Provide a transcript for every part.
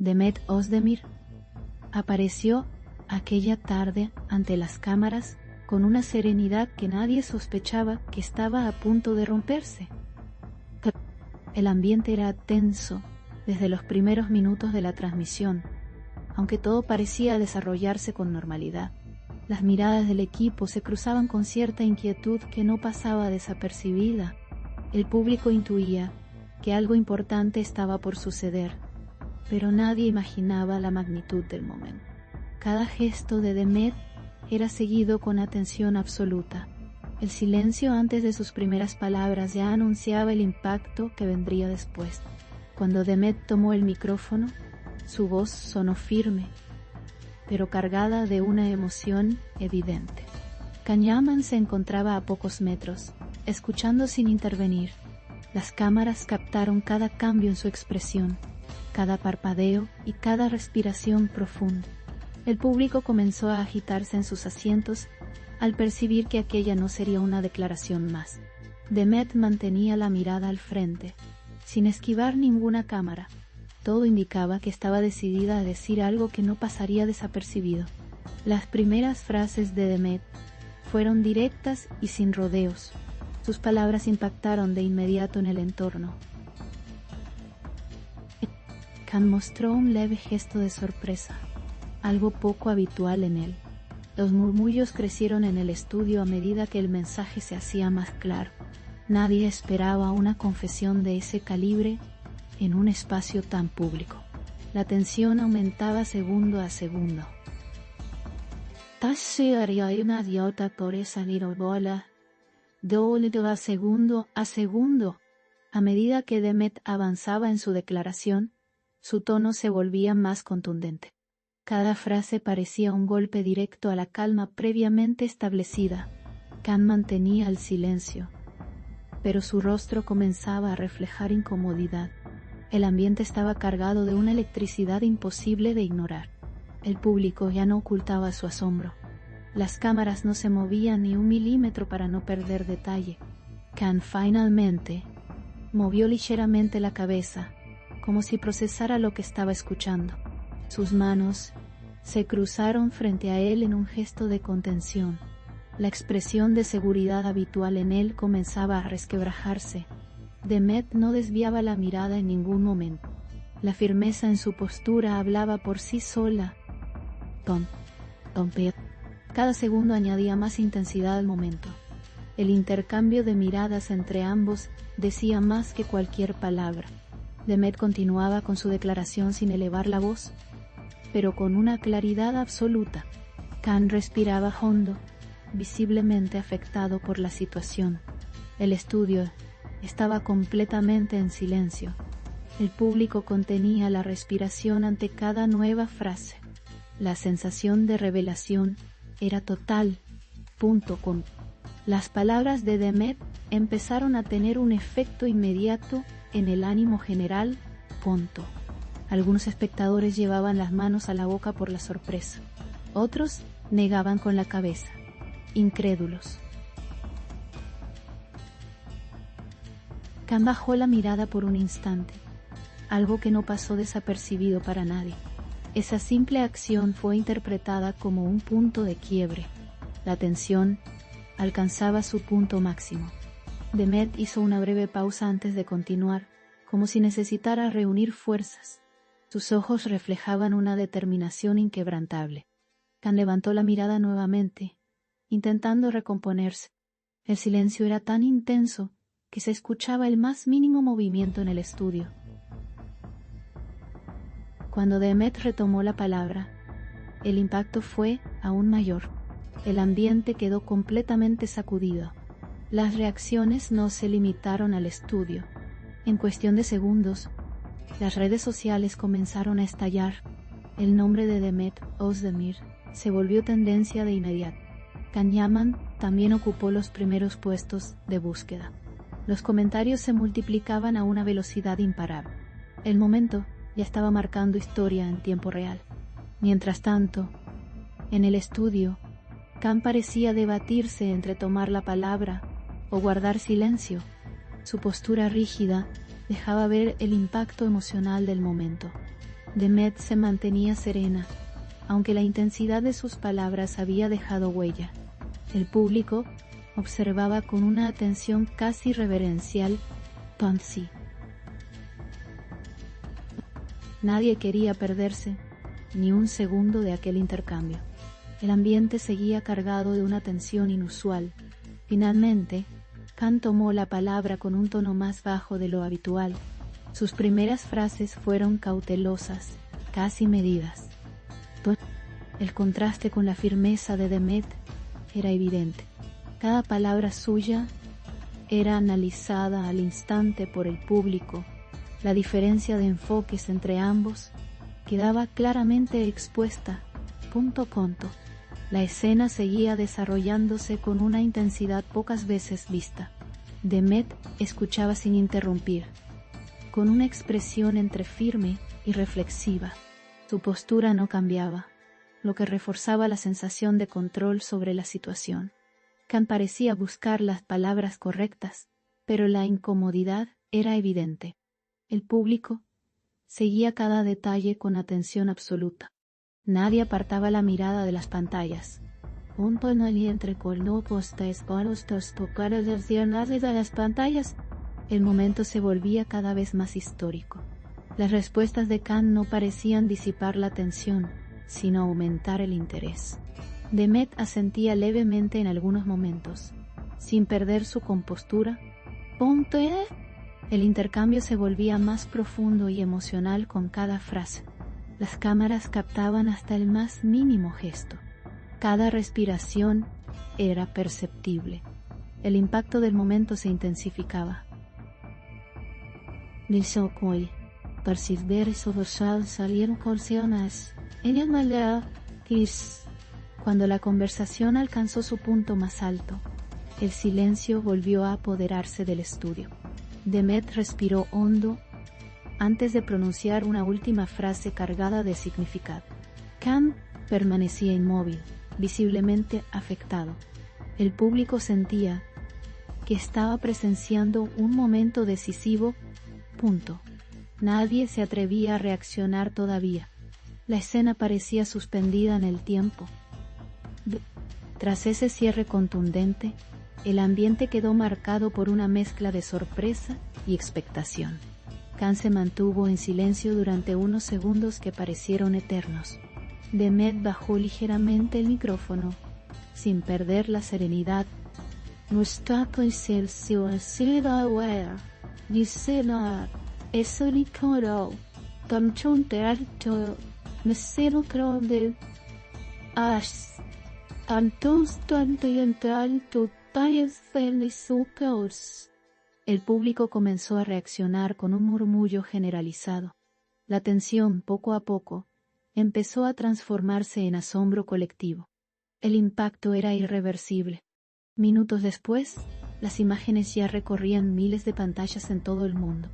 Demet Özdemir apareció aquella tarde ante las cámaras con una serenidad que nadie sospechaba que estaba a punto de romperse. El ambiente era tenso desde los primeros minutos de la transmisión, aunque todo parecía desarrollarse con normalidad. Las miradas del equipo se cruzaban con cierta inquietud que no pasaba desapercibida. El público intuía que algo importante estaba por suceder, pero nadie imaginaba la magnitud del momento. Cada gesto de Demet era seguido con atención absoluta. El silencio antes de sus primeras palabras ya anunciaba el impacto que vendría después. Cuando Demet tomó el micrófono, su voz sonó firme, pero cargada de una emoción evidente. Can Yaman se encontraba a pocos metros, escuchando sin intervenir. Las cámaras captaron cada cambio en su expresión, cada parpadeo y cada respiración profunda. El público comenzó a agitarse en sus asientos al percibir que aquella no sería una declaración más. Demet mantenía la mirada al frente, sin esquivar ninguna cámara. Todo indicaba que estaba decidida a decir algo que no pasaría desapercibido. Las primeras frases de Demet fueron directas y sin rodeos. Sus palabras impactaron de inmediato en el entorno. Can mostró un leve gesto de sorpresa, algo poco habitual en él. Los murmullos crecieron en el estudio a medida que el mensaje se hacía más claro. Nadie esperaba una confesión de ese calibre en un espacio tan público. La tensión aumentaba segundo a segundo. Segundo a segundo. A medida que Demet avanzaba en su declaración, su tono se volvía más contundente. Cada frase parecía un golpe directo a la calma previamente establecida. Can mantenía el silencio, pero su rostro comenzaba a reflejar incomodidad. El ambiente estaba cargado de una electricidad imposible de ignorar. El público ya no ocultaba su asombro. Las cámaras no se movían ni un milímetro para no perder detalle. Can finalmente movió ligeramente la cabeza, como si procesara lo que estaba escuchando. Sus manos se cruzaron frente a él en un gesto de contención. La expresión de seguridad habitual en él comenzaba a resquebrajarse. Demet no desviaba la mirada en ningún momento. La firmeza en su postura hablaba por sí sola. Cada segundo añadía más intensidad al momento. El intercambio de miradas entre ambos decía más que cualquier palabra. Demet continuaba con su declaración sin elevar la voz, pero con una claridad absoluta. Can respiraba hondo, visiblemente afectado por la situación. El estudio estaba completamente en silencio. El público contenía la respiración ante cada nueva frase. La sensación de revelación era total. Las palabras de Demet empezaron a tener un efecto inmediato en el ánimo general. Algunos espectadores llevaban las manos a la boca por la sorpresa. Otros negaban con la cabeza, incrédulos. Can bajó la mirada por un instante, algo que no pasó desapercibido para nadie. Esa simple acción fue interpretada como un punto de quiebre. La tensión alcanzaba su punto máximo. Demet hizo una breve pausa antes de continuar, como si necesitara reunir fuerzas. Sus ojos reflejaban una determinación inquebrantable. Can levantó la mirada nuevamente, intentando recomponerse. El silencio era tan intenso que se escuchaba el más mínimo movimiento en el estudio. Cuando Demet retomó la palabra, el impacto fue aún mayor. El ambiente quedó completamente sacudido. Las reacciones no se limitaron al estudio. En cuestión de segundos, las redes sociales comenzaron a estallar. El nombre de Demet Özdemir se volvió tendencia de inmediato. Can Yaman también ocupó los primeros puestos de búsqueda. Los comentarios se multiplicaban a una velocidad imparable. El momento ya estaba marcando historia en tiempo real. Mientras tanto, en el estudio, Can parecía debatirse entre tomar la palabra o guardar silencio. Su postura rígida dejaba ver el impacto emocional del momento. Demet se mantenía serena, aunque la intensidad de sus palabras había dejado huella. El público observaba con una atención casi reverencial. Pansy. Nadie quería perderse ni un segundo de aquel intercambio. El ambiente seguía cargado de una tensión inusual. Finalmente, Khan tomó la palabra con un tono más bajo de lo habitual. Sus primeras frases fueron cautelosas, casi medidas. El contraste con la firmeza de Demet era evidente. Cada palabra suya era analizada al instante por el público. La diferencia de enfoques entre ambos quedaba claramente expuesta. Punto. La escena seguía desarrollándose con una intensidad pocas veces vista. Demet escuchaba sin interrumpir, con una expresión entre firme y reflexiva. Su postura no cambiaba, lo que reforzaba la sensación de control sobre la situación. Khan parecía buscar las palabras correctas, pero la incomodidad era evidente. El público seguía cada detalle con atención absoluta. Nadie apartaba la mirada de las pantallas. Un panel entre colnopos paros tocar de las pantallas. El momento se volvía cada vez más histórico. Las respuestas de Khan no parecían disipar la tensión, sino aumentar el interés. Demet asentía levemente en algunos momentos, sin perder su compostura. El intercambio se volvía más profundo y emocional con cada frase. Las cámaras captaban hasta el más mínimo gesto. Cada respiración era perceptible. El impacto del momento se intensificaba. Salieron corciones. Cuando la conversación alcanzó su punto más alto, el silencio volvió a apoderarse del estudio. Demet respiró hondo antes de pronunciar una última frase cargada de significado. Khan permanecía inmóvil, visiblemente afectado. El público sentía que estaba presenciando un momento decisivo. Nadie se atrevía a reaccionar todavía. La escena parecía suspendida en el tiempo. Tras ese cierre contundente, el ambiente quedó marcado por una mezcla de sorpresa y expectación. Khan se mantuvo en silencio durante unos segundos que parecieron eternos. Demet bajó ligeramente el micrófono, sin perder la serenidad. El público comenzó a reaccionar con un murmullo generalizado. La tensión, poco a poco, empezó a transformarse en asombro colectivo. El impacto era irreversible. Minutos después, las imágenes ya recorrían miles de pantallas en todo el mundo.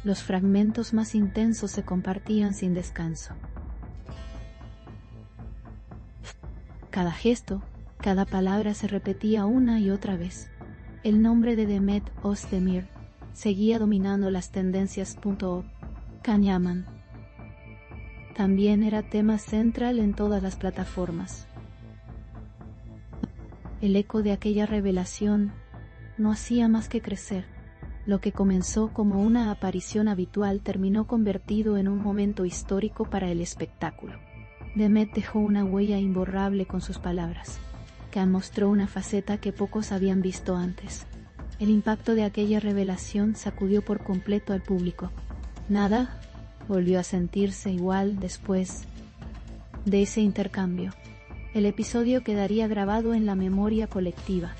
Los fragmentos más intensos se compartían sin descanso. Cada gesto, cada palabra se repetía una y otra vez. El nombre de Demet Özdemir seguía dominando las tendencias. Khan Yaman también era tema central en todas las plataformas. El eco de aquella revelación no hacía más que crecer. Lo que comenzó como una aparición habitual terminó convertido en un momento histórico para el espectáculo. Demet dejó una huella imborrable con sus palabras. Khan mostró una faceta que pocos habían visto antes. El impacto de aquella revelación sacudió por completo al público. Nada volvió a sentirse igual después de ese intercambio. El episodio quedaría grabado en la memoria colectiva.